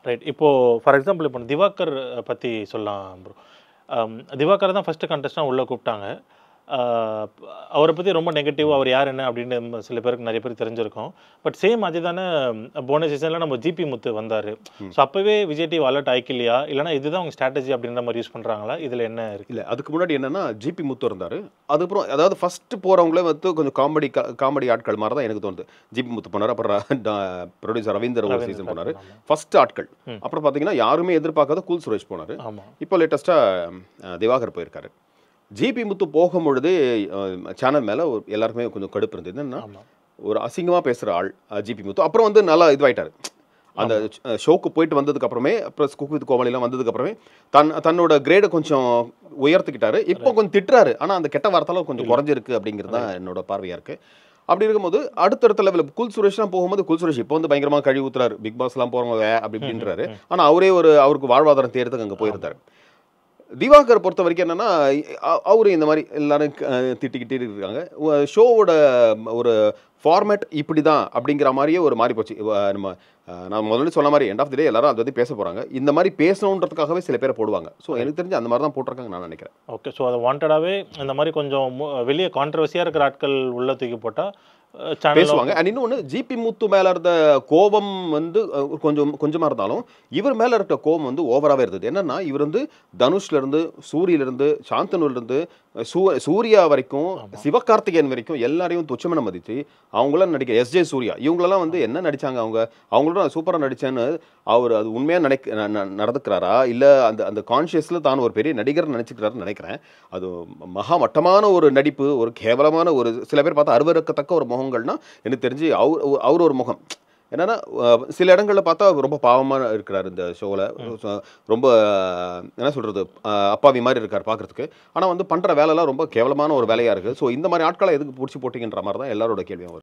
Right. இப்போ for example இப்போ திவாகர் பத்தி சொல்லலாம் ப்ரோ. திவாகர் தான் ஃபர்ஸ்ட் கண்டெஸ்டன்ட்டா உள்ள கூப்பிட்டாங்க. அ அவர பத்தி ரொம்ப நெகட்டிவா அவர் யார் என்ன அப்படின்னு சில பேருக்கு நெறைய பேருக்கு தெரிஞ்சிருக்கும். பட் சேம் அதே தானே போன சீசன்ல நம்ம ஜிபி முத்து வந்தாரு. ஸோ அப்பவே விஜய் டிவி அலர்ட் ஆயிக்கலையா? இல்லன்னா இதுதான் அவங்க ஸ்ட்ராட்டஜி அப்படின்ற மாரி யூஸ் பண்றாங்களா? இதுல என்ன இருக்கு? இல்ல அதுக்கு முன்னாடி என்னன்னா ஜிபி முத்து இருந்தாரு. அதுக்கப்புறம் அதாவது ஃபர்ஸ்ட் போறவங்களே வந்து கொஞ்சம் காமெடி ஆட்கள் மாதிரி தான் எனக்கு தோணுது. ஜிபி முத்து போனாரு, அப்புறம் ப்ரொடியூசர் ரவீந்தர் ஒரு சீசன் போனாரு. ஃபர்ஸ்ட் ஆட்கள். அப்புறம் பாத்தீங்கன்னா யாருமே எதிர்பார்க்காத கூல் சுரேஷ் போனாரு. இப்போ லேட்டஸ்டா திவாகர் போயிருக்காரு. ஜிபி முத்து போகும்பொழுது சேனல் மேல எல்லாருக்குமே கொஞ்சம் கடுப்பு இருந்தது. என்னன்னா ஒரு அசிங்கமா பேசுற ஆள் ஜிபி முத்து. அப்புறம் வந்து நல்லா இதுவாயிட்டாரு. அந்த ஷோக்கு போயிட்டு வந்ததுக்கு அப்புறமே, ப்ளஸ் குக் வித் கோமாளிலாம் வந்ததுக்கு அப்புறமே தன்னோட கிரேடை கொஞ்சம் உயர்த்திக்கிட்டாரு. இப்போ கொஞ்சம் திட்டுறாரு. ஆனா அந்த கெட்ட வார்த்தைலாம் கொஞ்சம் குறைஞ்சிருக்கு அப்படிங்கிறது தான் என்னோட பார்வையா இருக்கு. அப்படி இருக்கும்போது அடுத்தடுத்த லெவலில் குல் சுரேஷ்லாம் போகும்போது குல் சுரேஷ் இப்போ வந்து பயங்கரமாக கழுவி ஊத்துறாரு. பிக் பாஸ்லாம் போகிறவங்க அப்படி இப்படின்றாரு. ஆனால் அவரே அவருக்கு வாழ்வாதாரம் தேர்றதுக்கு அங்கே போயிருந்தாரு. திவாகர் பொறுத்த வரைக்கும் என்னன்னா அவரு இந்த மாதிரி எல்லாரும் திட்டிக்கிட்டே இருக்காங்க. ஷோவோட ஒரு ஃபார்மேட் இப்படி தான் அப்படிங்கிற மாதிரியே ஒரு மாறி போச்சு. நான் முதல்ல சொன்ன மாதிரி எண்ட் ஆஃப் தி டே எல்லாரும் அதை பற்றி பேச போகிறாங்க. இந்த மாதிரி பேசணுன்றதுக்காகவே சில பேரை போடுவாங்க. ஸோ எனக்கு தெரிஞ்சு அந்த மாதிரி தான் போட்டிருக்காங்க நான் நினைக்கிறேன். ஓகே. ஸோ அதை வாண்டடாகவே இந்த மாதிரி கொஞ்சம் வெளியே கான்ட்ரவர்சியாக இருக்கிற ஆட்கள் உள்ள தூக்கி போட்டால் பேசுவாங்க. அண்ட் இன்னொன்று ஜிபி முத்து மேலே இருந்த கோபம் வந்து கொஞ்சமாக இருந்தாலும் இவர் மேலே இருக்க கோபம் வந்து ஓவராகவே இருந்தது. என்னன்னா இவர் வந்து தனுஷ்லேருந்து, சூரியிலிருந்து, சாந்தனூர்லேருந்து, சூர்யா வரைக்கும், சிவகார்த்திகேயன் வரைக்கும் எல்லாரையும் துச்சமென மதித்து அவங்களாம் நடிக்க எஸ்ஜே சூர்யா இவங்களெல்லாம் வந்து என்ன நடித்தாங்க, அவங்களோட சூப்பராக நடித்தேன்னு அவர் அது உண்மையாக நடந்துக்கிறாரா இல்லை அந்த கான்ஷியஸில் தான் ஒரு பெரிய நடிகர் நினச்சிக்கிறாருன்னு நினைக்கிறேன். அது மகா மட்டமான ஒரு நடிப்பு, ஒரு கேவலமான ஒரு சில பேர் பார்த்தா அருவருக்கத்தக்க ஒரு முகங்கள்னா எனக்கு தெரிஞ்சு அவர் ஒரு முகம். என்னன்னா சில இடங்களில் பார்த்தா ரொம்ப பாவமாக இருக்கிறார் இந்த ஷோவில். ரொம்ப என்ன சொல்கிறது, அப்பாவி மாதிரி இருக்கார் பார்க்குறதுக்கு. ஆனால் வந்து பண்ணுற வேலைலாம் ரொம்ப கேவலமான ஒரு வேலையாக இருக்குது. ஸோ இந்த மாதிரி ஆட்களை எதுக்கு பிடிச்சி போட்டிங்கன்ற மாதிரி தான் எல்லாரோட கேள்வியும் வரும்.